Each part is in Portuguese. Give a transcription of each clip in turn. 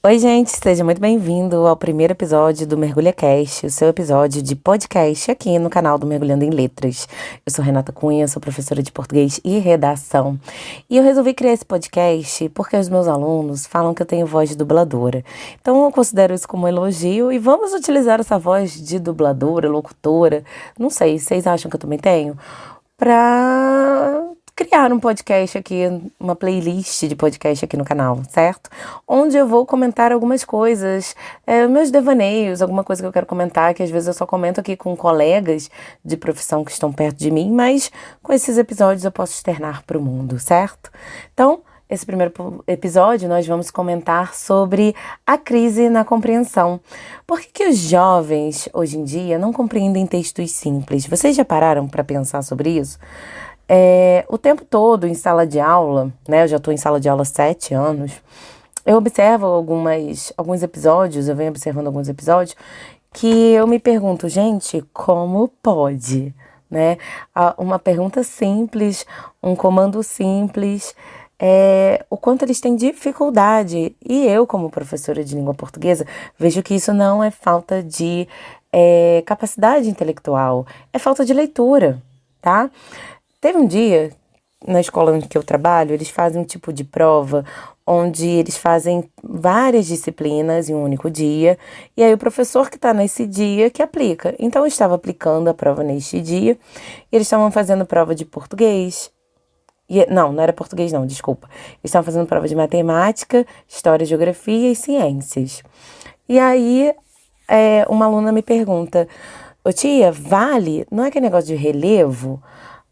Oi, gente, seja muito bem-vindo ao primeiro episódio do Mergulha Cast, o seu episódio de podcast aqui no canal do Mergulhando em Letras. Eu sou Renata Cunha, sou professora de português e redação. E eu resolvi criar esse podcast porque os meus alunos falam que eu tenho voz de dubladora. Então eu considero isso como um elogio e vamos utilizar essa voz de dubladora, locutora, não sei, vocês acham que eu também tenho? Para criar um podcast aqui, uma playlist de podcast aqui no canal, certo? Onde eu vou comentar algumas coisas, meus devaneios, alguma coisa que eu quero comentar, que às vezes eu só comento aqui com colegas de profissão que estão perto de mim, mas com esses episódios eu posso externar para o mundo, certo? Então, esse primeiro episódio nós vamos comentar sobre a crise na compreensão. Por que os jovens, hoje em dia, não compreendem textos simples? Vocês já pararam para pensar sobre isso? O tempo todo em sala de aula, né? Eu já estou em sala de aula há 7 anos. Eu observo alguns episódios, eu venho observando alguns episódios que eu me pergunto, gente, como pode, né? Uma pergunta simples, um comando simples, o quanto eles têm dificuldade. E eu, como professora de língua portuguesa, vejo que isso não é falta de capacidade intelectual, é falta de leitura, tá? Teve um dia, na escola onde que eu trabalho, eles fazem um tipo de prova onde eles fazem várias disciplinas em um único dia, e aí o professor que está nesse dia que aplica. Então eu estava aplicando a prova neste dia, e eles estavam fazendo prova de português. Não era português não, desculpa. Eles estavam fazendo prova de matemática, história, geografia e ciências. E aí uma aluna me pergunta, ô tia, vale? Não é aquele negócio de relevo?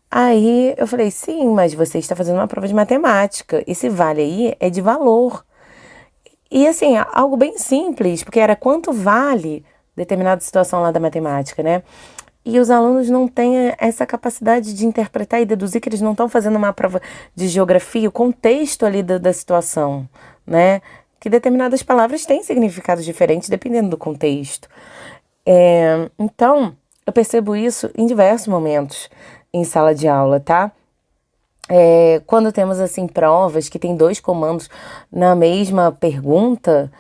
Aí eu falei, sim, mas você está fazendo uma prova de matemática. Esse vale aí é de valor. E assim, algo bem simples, porque era quanto vale determinada situação lá da matemática, né? E os alunos não têm essa capacidade de interpretar e deduzir que eles não estão fazendo uma prova de geografia, o contexto ali da situação, né? Que determinadas palavras têm significados diferentes dependendo do contexto. Então, eu percebo isso em diversos momentos em sala de aula, tá? Quando temos, assim, provas que tem 2 comandos na mesma pergunta,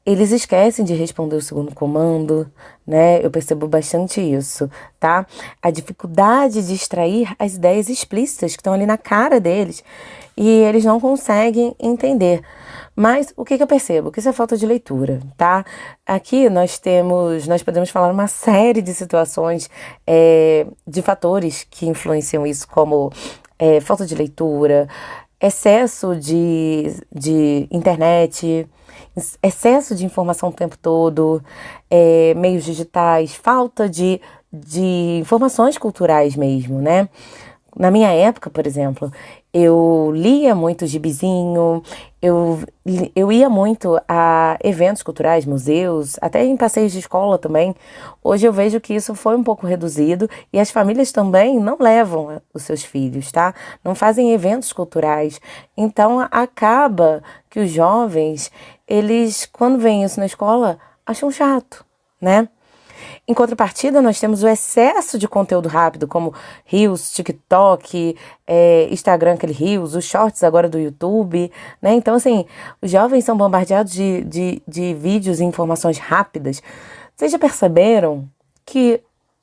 eles esquecem de responder o segundo comando, né? Eu percebo bastante isso, tá? A dificuldade de extrair as ideias explícitas que estão ali na cara deles e eles não conseguem entender. Mas o que eu percebo? Que isso é falta de leitura, tá? Aqui nós podemos falar uma série de situações, de fatores que influenciam isso, como falta de leitura, excesso de internet, excesso de informação o tempo todo, meios digitais, falta de informações culturais mesmo, né? Na minha época, por exemplo, eu lia muito gibizinho, eu ia muito a eventos culturais, museus, até em passeios de escola também. Hoje eu vejo que isso foi um pouco reduzido e as famílias também não levam os seus filhos, tá? Não fazem eventos culturais. Então acaba que os jovens, eles, quando veem isso na escola, acham chato, né? Em contrapartida, nós temos o excesso de conteúdo rápido, como Reels, TikTok, Instagram, aquele Reels, os shorts agora do YouTube, né? Então, assim, os jovens são bombardeados de vídeos e informações rápidas. Vocês já perceberam que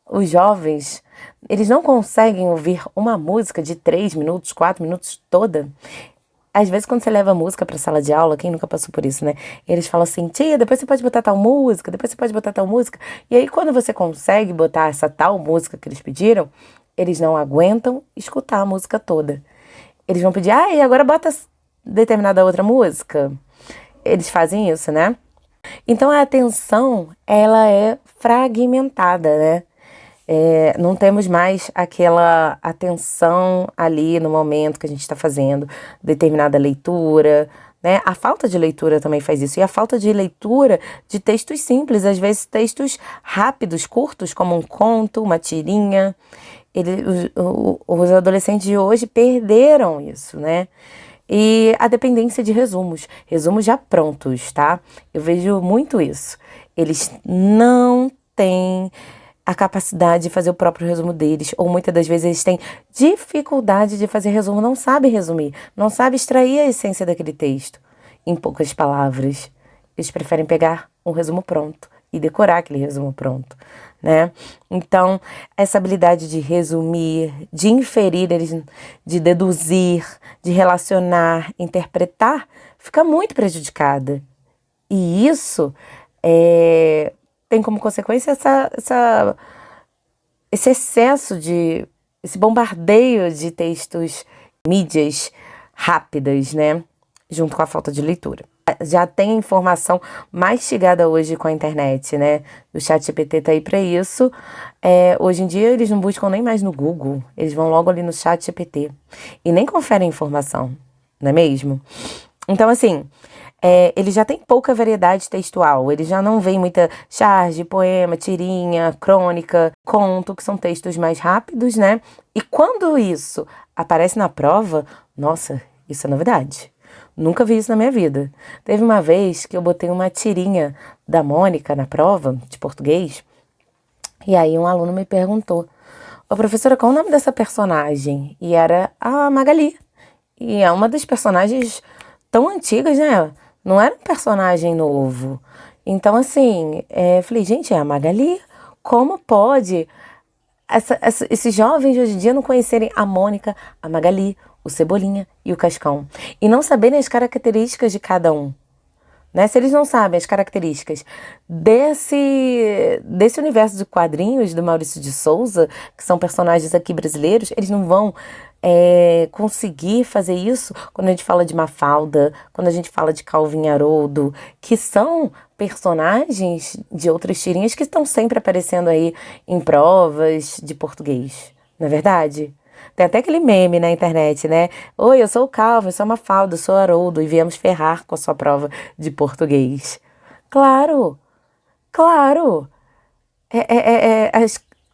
os jovens, eles não conseguem ouvir uma música de 3 minutos, 4 minutos toda? Às vezes, quando você leva música pra sala de aula, quem nunca passou por isso, né? Eles falam assim, tia, depois você pode botar tal música, depois você pode botar tal música. E aí, quando você consegue botar essa tal música que eles pediram, eles não aguentam escutar a música toda. Eles vão pedir, e agora bota determinada outra música. Eles fazem isso, né? Então, a atenção, ela é fragmentada, né? Não temos mais aquela atenção ali no momento que a gente está fazendo determinada leitura, né? A falta de leitura também faz isso. E a falta de leitura de textos simples, às vezes textos rápidos, curtos, como um conto, uma tirinha. Os adolescentes de hoje perderam isso, né? E a dependência de resumos já prontos, tá? Eu vejo muito isso. Eles não têm a capacidade de fazer o próprio resumo deles, ou muitas das vezes eles têm dificuldade de fazer resumo, não sabem resumir, não sabem extrair a essência daquele texto em poucas palavras. Eles preferem pegar um resumo pronto e decorar aquele resumo pronto, né? Então, essa habilidade de resumir, de inferir, de deduzir, de relacionar, interpretar, fica muito prejudicada. E isso tem como consequência esse excesso esse bombardeio de textos, mídias rápidas, né? Junto com a falta de leitura. Já tem informação mastigada hoje com a internet, né? O ChatGPT tá aí para isso. Hoje em dia eles não buscam nem mais no Google, eles vão logo ali no ChatGPT e nem conferem informação, não é mesmo? Então, assim, ele já tem pouca variedade textual, ele já não vem muita charge, poema, tirinha, crônica, conto, que são textos mais rápidos, né? E quando isso aparece na prova, nossa, isso é novidade. Nunca vi isso na minha vida. Teve uma vez que eu botei uma tirinha da Mônica na prova de português, e aí um aluno me perguntou: "Ô professora, qual o nome dessa personagem?" E era a Magali. E é uma das personagens tão antigas, né? Não era um personagem novo. Então, assim, falei, gente, é a Magali. Como pode esses jovens de hoje em dia não conhecerem a Mônica, a Magali, o Cebolinha e o Cascão? E não saberem as características de cada um. Né? Se eles não sabem as características desse universo de quadrinhos do Maurício de Souza, que são personagens aqui brasileiros, eles não vão conseguir fazer isso quando a gente fala de Mafalda, quando a gente fala de Calvin Haroldo, que são personagens de outras tirinhas que estão sempre aparecendo aí em provas de português, não é verdade? Tem até aquele meme na internet, né? Oi, eu sou o Calvin, eu sou a Mafalda, eu sou o Haroldo e viemos ferrar com a sua prova de português. Claro, claro.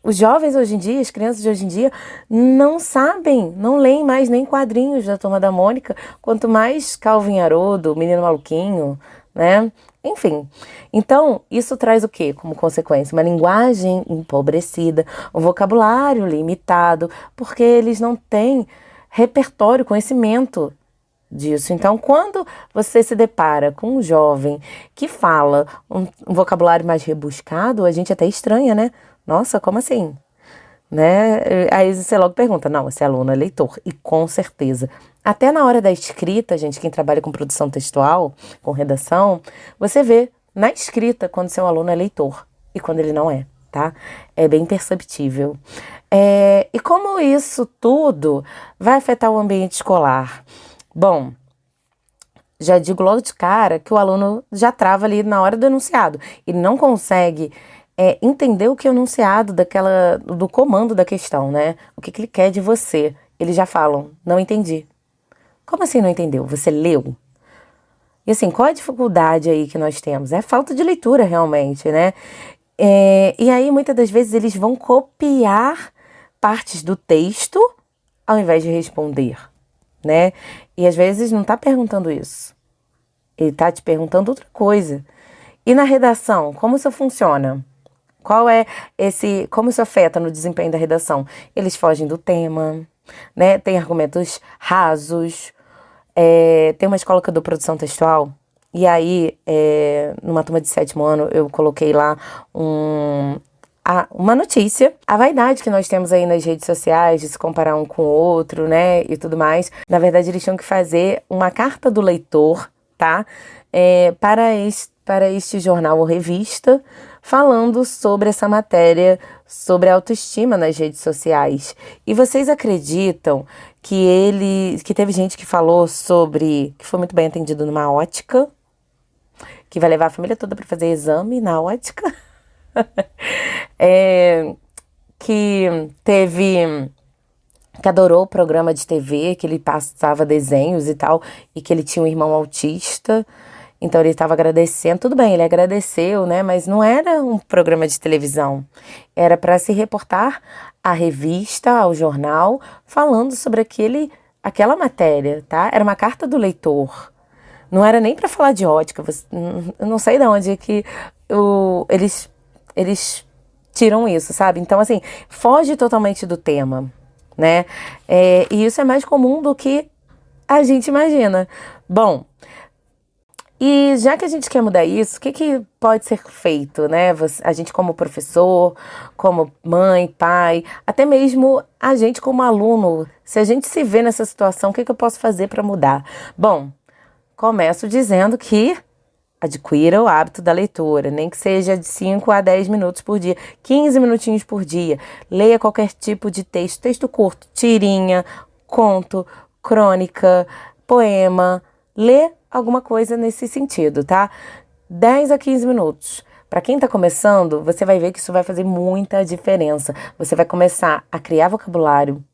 Os jovens hoje em dia, as crianças de hoje em dia, não sabem, não leem mais nem quadrinhos da Turma da Mônica, quanto mais Calvin Haroldo, Menino Maluquinho, né? Enfim, então isso traz o quê como consequência? Uma linguagem empobrecida, um vocabulário limitado, porque eles não têm repertório, conhecimento disso. Então, quando você se depara com um jovem que fala um vocabulário mais rebuscado, a gente até estranha, né? Nossa, como assim? Né? Aí você logo pergunta, não, esse aluno é leitor. E com certeza. Até na hora da escrita, gente, quem trabalha com produção textual, com redação, você vê na escrita quando seu aluno é leitor e quando ele não é, tá? É bem perceptível. E como isso tudo vai afetar o ambiente escolar? Bom, já digo logo de cara que o aluno já trava ali na hora do enunciado. Ele não consegue entender o que é o enunciado do comando da questão, né? O que ele quer de você. Eles já falam, não entendi. Como assim não entendeu? Você leu? E assim, qual é a dificuldade aí que nós temos? É falta de leitura, realmente, né? E aí, muitas das vezes, eles vão copiar partes do texto ao invés de responder, né? E às vezes não tá perguntando isso. Ele tá te perguntando outra coisa. E na redação, como isso funciona? Como isso afeta no desempenho da redação? Eles fogem do tema, né? Tem argumentos rasos. Tem uma escola que eu dou produção textual, e aí, numa turma de 7º ano, eu coloquei lá uma notícia. A vaidade que nós temos aí nas redes sociais de se comparar um com o outro, né, e tudo mais. Na verdade, eles tinham que fazer uma carta do leitor, tá? Para este jornal ou revista, falando sobre essa matéria, sobre a autoestima nas redes sociais. E vocês acreditam que teve gente que falou que foi muito bem atendido numa ótica, que vai levar a família toda para fazer exame na ótica, que adorou o programa de TV, que ele passava desenhos e tal, e que ele tinha um irmão autista, então ele estava agradecendo. Tudo bem, ele agradeceu, né? Mas não era um programa de televisão. Era para se reportar à revista, ao jornal, falando sobre aquela matéria, tá? Era uma carta do leitor. Não era nem para falar de ótica. Eu não sei de onde que eles tiram isso, sabe? Então, assim, foge totalmente do tema, né? E isso é mais comum do que a gente imagina. Bom, E já que a gente quer mudar isso, o que pode ser feito, né? A gente como professor, como mãe, pai, até mesmo a gente como aluno, se a gente se vê nessa situação, o que eu posso fazer para mudar? Bom, começo dizendo que adquira o hábito da leitura, nem que seja de 5 a 10 minutos por dia, 15 minutinhos por dia. Leia qualquer tipo de texto curto, tirinha, conto, crônica, poema. Lê alguma coisa nesse sentido, tá? 10 a 15 minutos. Para quem está começando, você vai ver que isso vai fazer muita diferença. Você vai começar a criar vocabulário,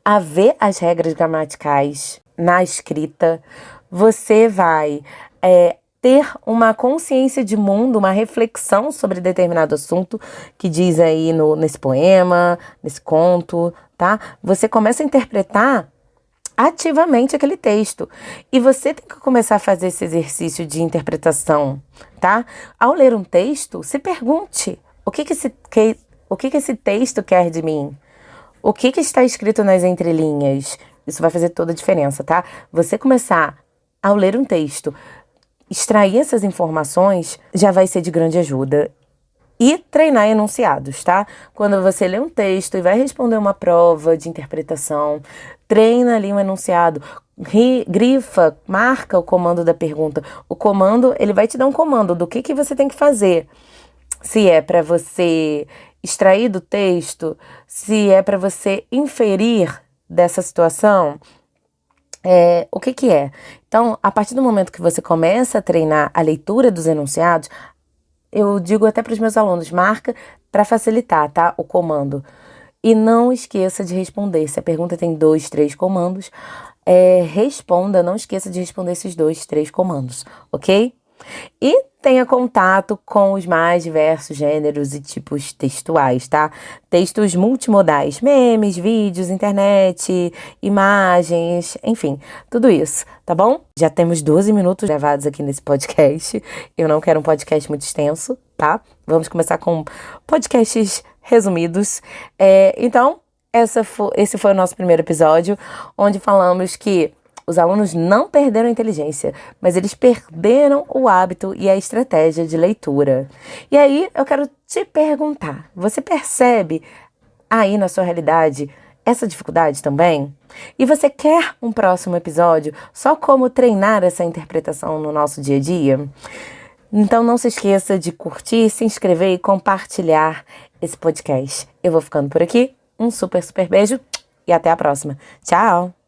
a ver as regras gramaticais na escrita. Você vai ter uma consciência de mundo, uma reflexão sobre determinado assunto que diz aí nesse poema, nesse conto, tá? Você começa a interpretar ativamente aquele texto. E você tem que começar a fazer esse exercício de interpretação, tá? Ao ler um texto, se pergunte, o que esse texto quer de mim? O que está escrito nas entrelinhas? Isso vai fazer toda a diferença, tá? Você começar, ao ler um texto, extrair essas informações, já vai ser de grande ajuda. E treinar enunciados, tá? Quando você lê um texto e vai responder uma prova de interpretação, treina ali um enunciado, grifa, marca o comando da pergunta. O comando, ele vai te dar um comando do que você tem que fazer. Se é para você extrair do texto, se é para você inferir dessa situação, o que é. Então, a partir do momento que você começa a treinar a leitura dos enunciados, eu digo até para os meus alunos, marca para facilitar, tá? O comando. E não esqueça de responder. Se a pergunta tem 2, 3 comandos, responda, não esqueça de responder esses 2, 3 comandos, ok? E tenha contato com os mais diversos gêneros e tipos textuais, tá? Textos multimodais, memes, vídeos, internet, imagens, enfim, tudo isso, tá bom? Já temos 12 minutos gravados aqui nesse podcast. Eu não quero um podcast muito extenso, tá? Vamos começar com podcasts resumidos. Então, esse foi o nosso primeiro episódio, onde falamos que os alunos não perderam a inteligência, mas eles perderam o hábito e a estratégia de leitura. E aí, eu quero te perguntar, você percebe aí na sua realidade essa dificuldade também? E você quer um próximo episódio só como treinar essa interpretação no nosso dia a dia? Então não se esqueça de curtir, se inscrever e compartilhar esse podcast. Eu vou ficando por aqui. Um super beijo e até a próxima. Tchau!